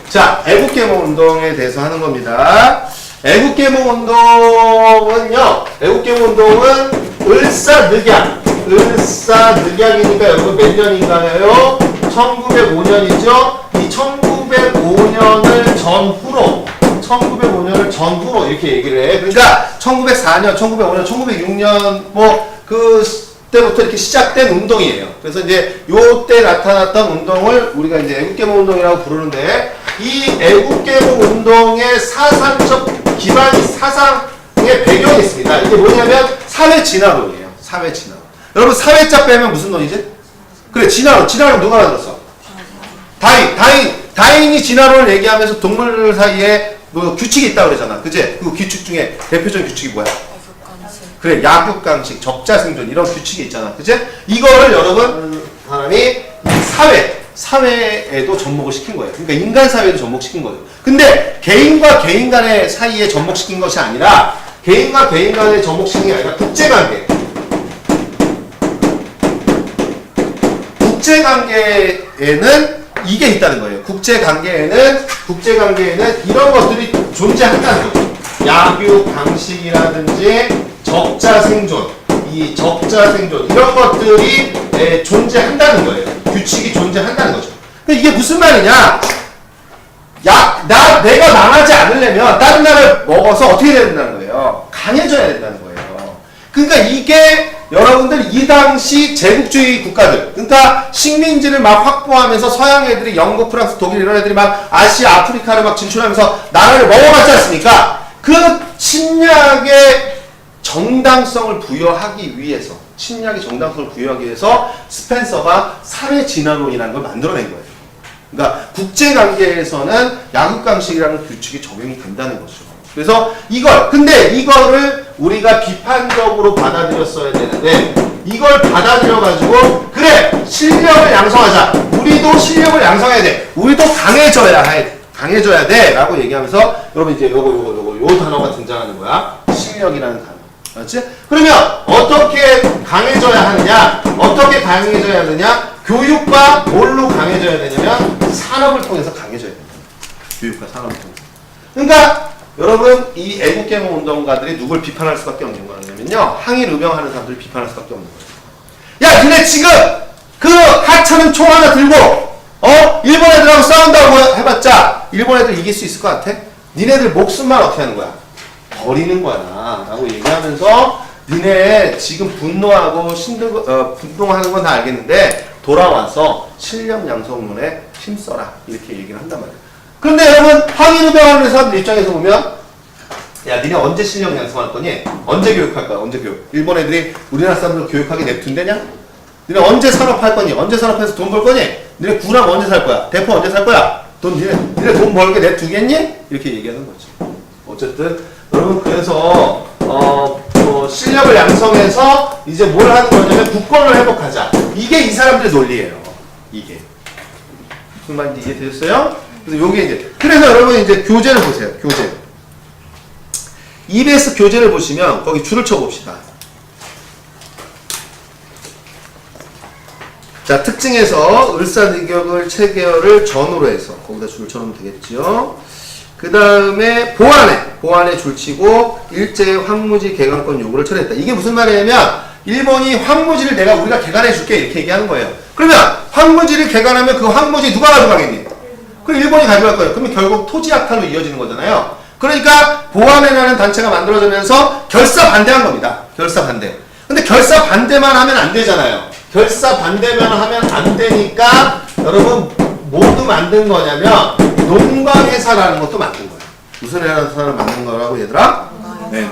자, 애국계몽 운동에 대해서 하는 겁니다. 애국계몽 운동은요, 애국계몽 운동은 을사늑약이니까 여러분 몇 년인가요? 1905년이죠? 이 1905년을 전후로 이렇게 얘기를 해. 그러니까 1904년, 1905년, 1906년 그때부터 이렇게 시작된 운동이에요. 그래서 이제 요때 나타났던 운동을 우리가 이제 애국계몽 운동이라고 부르는데, 이 애국계몽 운동의 사상적 기반이, 사상의 배경이 있습니다. 이게 뭐냐면 사회진화론이에요. 사회진화론. 여러분 사회자 빼면 무슨 논이지? 그래, 진화론. 진화론 누가 만들었어? 다윈이 진화론을 얘기하면서 동물 사이에 뭐 규칙이 있다고 그러잖아. 그치? 그 규칙 중에 대표적인 규칙이 뭐야? 그래, 약육강식, 적자생존 이런 규칙이 있잖아. 그치? 이거를 여러분 사람이 사회에도 접목을 시킨 거예요. 그러니까 인간 사회에도 접목시킨 거예요. 근데 개인과 개인 간의 사이에 접목시킨 것이 아니라, 개인과 개인 간에 접목시킨 게 아니라 국제관계에는 이게 있다는 거예요. 국제관계에는 이런 것들이 존재한다는 거예요. 약육강식이라든지 적자생존, 이런 것들이 존재한다는 거예요. 규칙이 존재한다는 거죠. 근데 이게 무슨 말이냐? 내가 망하지 않으려면 다른 나라를 먹어서 어떻게 해야 된다는 거예요? 강해져야 된다는 거예요. 그러니까 이게 여러분들 이 당시 제국주의 국가들, 그러니까 식민지를 막 확보하면서 서양 애들이 영국, 프랑스, 독일 이런 애들이 막 아시아, 아프리카를 막 진출하면서 나라를 먹어갔지 않습니까? 그 침략의 정당성을 부여하기 위해서, 스펜서가 사회진화론이라는 걸 만들어낸 거예요. 그러니까 국제관계에서는 약육강식이라는 규칙이 적용이 된다는 거죠. 그래서 근데 이거를 우리가 비판적으로 받아들였어야 되는데, 이걸 받아들여가지고, 그래! 실력을 양성하자! 우리도 실력을 양성해야 돼! 우리도 강해져야 돼! 라고 얘기하면서, 여러분 이제 요 단어가 등장하는 거야. 실력이라는 단어. 알았지? 그러면, 어떻게 강해져야 하느냐? 교육과 뭘로 강해져야 되냐면, 산업을 통해서 강해져야 된다. 교육과 산업을 통해서. 그러니까, 여러분, 이 애국계몽 운동가들이 누굴 비판할 수밖에 없는 거냐면요, 항일의병하는 사람들을 비판할 수밖에 없는 거예요. 야, 니네 지금 그 하찮은 총 하나 들고 일본 애들하고 싸운다고 해봤자 일본 애들 이길 수 있을 것 같아? 니네들 목숨만 어떻게 하는 거야? 버리는 거야 라고 얘기하면서, 니네 지금 분노하고 분노하는 건 다 알겠는데 돌아와서 실력 양성론에 힘써라, 이렇게 얘기를 한단 말이야. 그런데 여러분, 항일의병하는 사람들 입장에서 보면, 야, 니네 언제 실력 양성할 거니? 언제 교육할 거야? 언제 교육? 일본 애들이 우리나라 사람들 교육하게 냅둔대냐? 니네 언제 산업할 거니? 언제 산업해서 돈 벌 거니? 니네 군함 언제 살 거야? 대포 언제 살 거야? 니네 돈 벌게 냅두겠니? 이렇게 얘기하는 거죠. 어쨌든 여러분, 그래서 실력을 양성해서 이제 뭘 하는 거냐면 국권을 회복하자. 이게 이 사람들의 논리예요. 이게 무슨 말인지 이해되셨어요? 그래서 요게 이제, 그래서 여러분 이제 교재를 보세요. 교재. EBS 교재를 보시면 거기 줄을 쳐봅시다. 자, 특징에서 을사늑약을 체계열을 전후로 해서 거기다 줄을 쳐놓으면 되겠죠. 그 다음에 보안에 줄치고 일제의 황무지 개간권 요구를 철회했다. 이게 무슨 말이냐면, 일본이 우리가 개간해 줄게 이렇게 얘기하는 거예요. 그러면 황무지를 개간하면 그 황무지 누가 가져가겠니? 그 일본이 가져갈 거예요. 그러면 결국 토지 약탈로 이어지는 거잖아요. 그러니까 보안회라는 단체가 만들어지면서 결사 반대한 겁니다. 결사 반대. 근데 결사 반대만 하면 안 되잖아요. 결사 반대만 하면 안 되니까 여러분 뭐도 만든 거냐면 농광회사라는 것도 만든 거예요. 무슨 회사를 만든 거라고 얘들아? 네,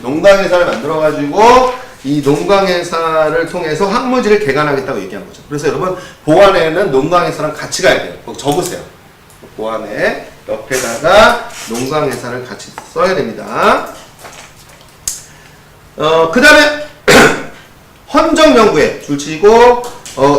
농광회사를 만들어가지고 이 농광회사를 통해서 황무지를 개간하겠다고 얘기한 거죠. 그래서 여러분, 보안회는 농광회사랑 같이 가야 돼요. 거기 적으세요. 보안회 옆에다가 농광회사를 같이 써야 됩니다. 그 다음에 헌정명부에 줄치고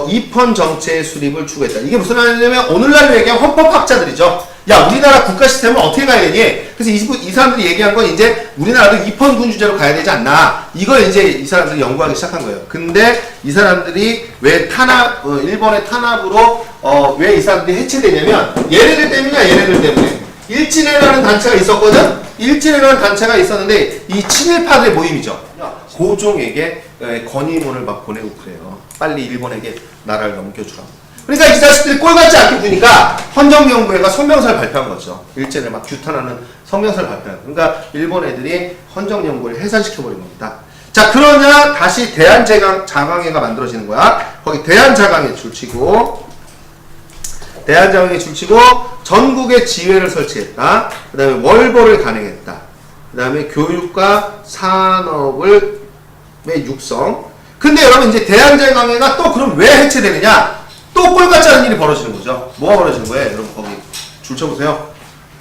입헌정체의 수립을 추구했다. 이게 무슨 말이냐면, 오늘날로 얘기하면 헌법학자들이죠. 야, 우리나라 국가 시스템은 어떻게 가야 되니? 그래서 이 사람들이 얘기한 건 이제 우리나라도 입헌군주제로 가야 되지 않나. 이걸 이제 이 사람들이 연구하기 시작한 거예요. 근데 이 사람들이 왜 일본의 탄압으로, 왜 이 사람들이 해체되냐면, 얘네들 때문이야, 얘네들 때문에. 일진회라는 단체가 있었거든? 일진회라는 단체가 있었는데, 이 친일파들의 모임이죠. 고종에게 건의문을 막 보내고 그래요. 빨리 일본에게 나라를 넘겨주라고. 그러니까 이 자식들이 꼴같지 않게 보니까 헌정명부회가 성명서를 발표한 거죠. 일제를 막 규탄하는 성명서를 발표한 거예요. 그러니까 일본 애들이 헌정명부를 해산시켜버린 겁니다. 자, 그러냐 다시 대한자강회가 만들어지는 거야. 거기 대한자강회 줄치고 전국에 지회를 설치했다. 그 다음에 월보를 간행했다. 그 다음에 교육과 산업의 육성. 근데 여러분 이제 대한자강회가 또 그럼 왜 해체되느냐? 또 꼴같지 않은 일이 벌어지는 거죠. 뭐가 벌어지는 거예요? 여러분 거기 줄 쳐보세요.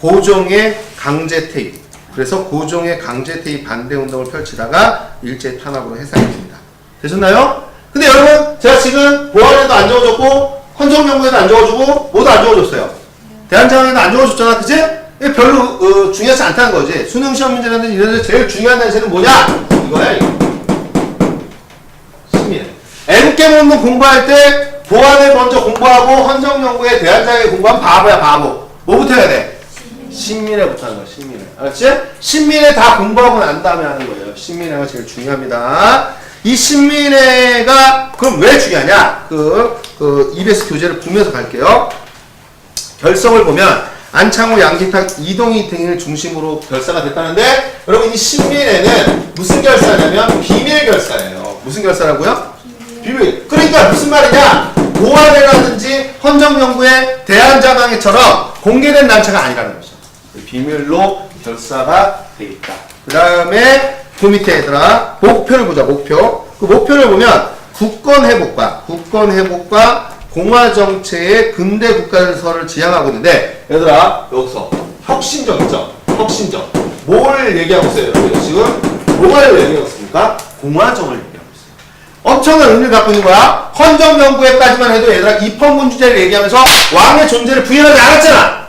고종의 강제 퇴임. 그래서 고종의 강제 퇴임 반대 운동을 펼치다가 일제 탄압으로 해산이 됩니다. 되셨나요? 근데 여러분 제가 지금 보안에도 안 적어줬고 헌정명부에도 안 적어주고 모두 안 적어줬어요. 대한장학에도 안 적어줬잖아. 그치? 별로 중요하지 않다는 거지. 수능시험 문제라든지 이런 데 제일 중요한 단체는 뭐냐? 이거야 이거. 신민회. 애국개몽운동 공부할 때 보안을 먼저 공부하고 헌정연구에 대한장학에 공부하면 바보야 바보. 뭐부터 해야 돼? 신민회부터 하는 거야. 신민회. 알았지? 신민회 다 공부하고 난 다음에 하는 거예요. 신민회가 제일 중요합니다. 이 신민회가 그럼 왜 중요하냐? EBS 교재를 보면서 갈게요. 결성을 보면 안창호, 양기탁, 이동희 등을 중심으로 결사가 됐다는데 여러분 이 신민회는 무슨 결사냐면 비밀 결사예요. 무슨 결사라고요? 비밀. 그러니까 무슨 말이냐? 보안회라든지 헌정연구회, 대한자강회처럼 공개된 단체가 아니라는 거죠. 비밀로 결사가 돼 있다. 그 다음에 그 밑에 얘들아 목표를 보자. 목표. 그 목표를 보면 국권회복과 공화정체의 근대 국가설을 지향하고 있는데 얘들아 여기서 혁신적이죠. 혁신적. 뭘 얘기하고 있어요? 여러분 지금 뭘 얘기하고 있습니까? 공화정을 얘기하고 있어요. 엄청난 의미를 갖고 있는 거야. 헌정연구회까지만 해도 얘들아 입헌군주제를 얘기하면서 왕의 존재를 부인하지 않았잖아.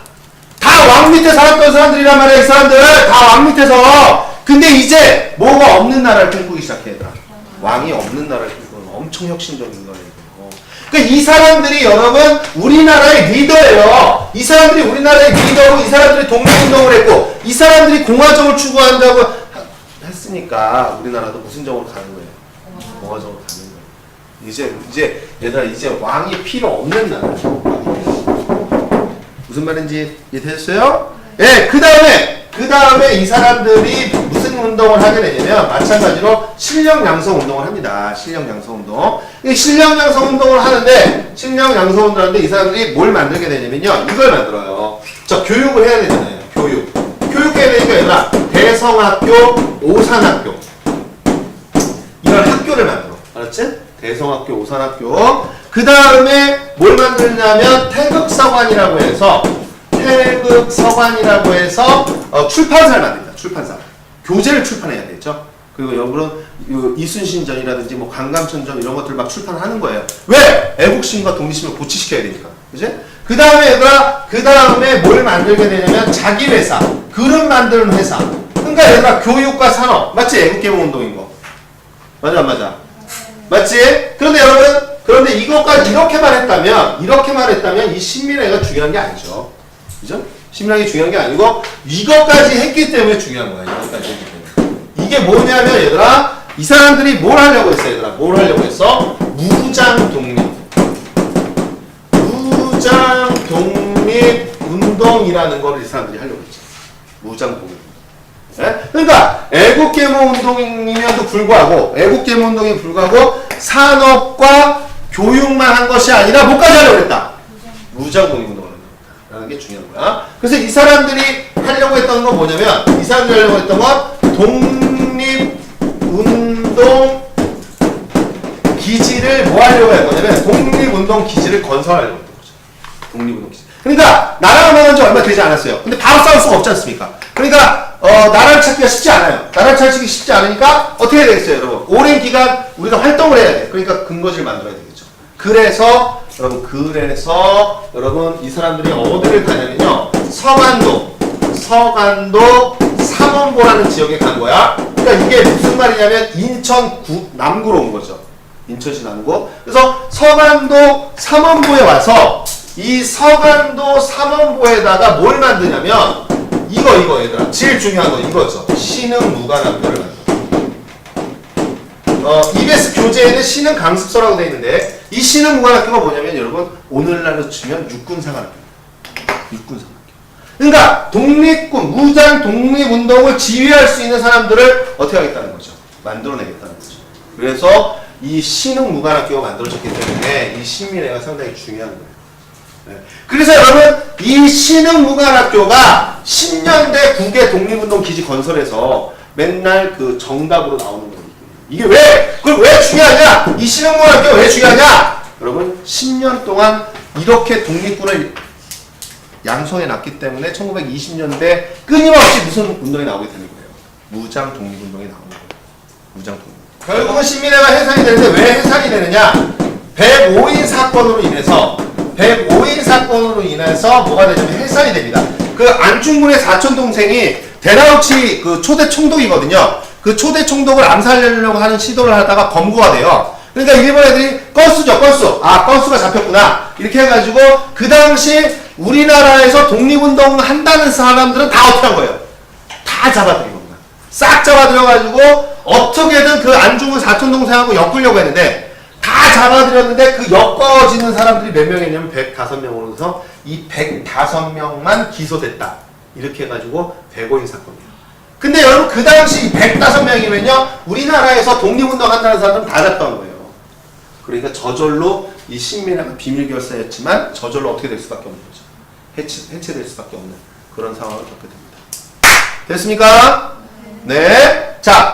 다 왕 밑에 살았던 사람들이란 말이야. 이 사람들 다 왕 밑에서. 근데 이제 뭐가 없는 나라를 꿈꾸기 시작해 얘들아. 왕이 없는 나라를 꿈꾸는 엄청 혁신적인 거예요. 그러니까 이 사람들이 여러분 우리나라의 리더예요. 이 사람들이 우리나라의 리더고 이 사람들이 독립운동을 했고 이 사람들이 공화정을 추구한다고 했으니까 우리나라도 무슨 정으로 가는 거예요? 공화정으로 가는 거예요. 이제 얘들아 이제 왕이 필요 없는 나라예요. 무슨 말인지 이해되셨어요? 예, 그 다음에 이 사람들이 무슨 운동을 하게 되냐면 마찬가지로 실력 양성 운동을 합니다. 실력 양성 운동. 이 실력 양성 운동을 하는데 이 사람들이 뭘 만들게 되냐면요. 이걸 만들어요. 자, 교육을 해야 되잖아요. 교육해야 되니까 얘들아 대성학교, 오산학교 이런 학교를 만들어. 알았지? 대성학교, 오산학교. 그 다음에 뭘 만들냐면 태극서관이라고 해서 출판사를 만듭니다. 출판사. 교재를 출판해야 되죠. 그리고 여러분은 이순신전이라든지 뭐 강감천전 이런 것들 막 출판하는 거예요. 왜? 애국심과 독립심을 고취시켜야 되니까. 그지? 그 다음에 뭘 만들게 되냐면 자기 회사. 그릇 만드는 회사. 그러니까 얘들아 교육과 산업. 맞지? 애국개몽운동인 거. 맞아 안 맞아? 맞지? 그런데 이것까지 이렇게만 했다면 이 신민회가 중요한 게 아니죠. 그죠? 신민학이 중요한 게 아니고 이것까지 했기 때문에 중요한 거야. 이것까지 했기 때문에. 이게 뭐냐면 얘들아 이 사람들이 뭘 하려고 했어 얘들아. 뭘 하려고 했어? 무장 독립 운동이라는 걸 이 사람들이 하려고 했죠. 무장 독립. 네? 그러니까 애국개몽 운동임에도 불구하고 산업과 교육만 한 것이 아니라 뭐까지 하려고 했다? 무장 독립 운동을 하는 게 중요한 거야. 그래서 이 사람들이 하려고 했던 건 뭐냐면 독립운동 기지를 뭐 하려고 할 거냐면 독립운동 기지를 건설하려고 했던 거죠. 독립운동 기지. 그러니까 나라가 망한 지 얼마 되지 않았어요. 근데 바로 싸울 수가 없지 않습니까? 그러니까 나라를 찾기가 쉽지 않아요. 나라를 찾기 쉽지 않으니까 어떻게 해야 되겠어요, 여러분? 오랜 기간 우리가 활동을 해야 돼. 그러니까 근거지를 만들어야 되겠죠. 그래서 여러분 그래서 여러분 이 사람들이 어디를 가냐면요 서간도 삼원보라는 지역에 간 거야. 그러니까 이게 무슨 말이냐면 인천 남구로 온 거죠. 인천시 남구. 그래서 서간도 삼원보에 와서 이 서간도 삼원보에다가 뭘 만드냐면 이거 얘들아 제일 중요한 거 이거죠. 신흥무관학교를 만들어. EBS 교재에는 신흥 강습서라고 되어 있는데 이 신흥무관학교가 뭐냐면 여러분 오늘날로 치면 육군사관학교. 그러니까 독립군 무장 독립운동을 지휘할 수 있는 사람들을 어떻게 하겠다는 거죠. 만들어내겠다는 거죠. 그래서 이 신흥무관학교가 만들어졌기 때문에 이 신민회가 상당히 중요한 거예요. 네. 그래서 여러분 이 신흥무관학교가 10년대 국외 독립운동 기지 건설에서 맨날 그 정답으로 나오는 거예요. 이게 그걸 왜 중요하냐? 이 신흥무관학교가 왜 중요하냐? 여러분 10년 동안 이렇게 독립군을 양성해 놨기 때문에 1920년대 끊임없이 무슨 운동이 나오게 되는 거예요. 무장 독립운동이 나오는 거예요. 무장 독립. 결국은 신민회가 해산이 되는데 왜 해산이 되느냐? 105인 사건으로 인해서 뭐가 되냐면 해산이 됩니다. 그 안중근의 사촌 동생이 대나우치 그 초대 총독이거든요. 그 초대 총독을 암살하려고 하는 시도를 하다가 검거가 돼요. 그러니까 일본 애들이 건수죠, 건수. 아, 건수가 잡혔구나. 이렇게 해가지고 그 당시 우리나라에서 독립운동 한다는 사람들은 다 어떻게 한 거예요? 다 잡아들인 겁니다. 싹 잡아들여가지고 어떻게든 그 안중근 사촌 동생하고 엮으려고 했는데 다 잡아들였는데 그 엮어지는 사람들이 몇 명이냐면 105명으로 해서 이 105명만 기소됐다. 이렇게 해가지고 105인 사건이에요. 근데 여러분 그 당시 105명이면요 우리나라에서 독립운동 한다는 사람들은 다 잡혀간 거예요. 그러니까 저절로 이 신민회가 비밀결사였지만 저절로 어떻게 될 수밖에 없는 거죠. 해체될 수밖에 없는 그런 상황을 겪게 됩니다. 됐습니까? 네. 자.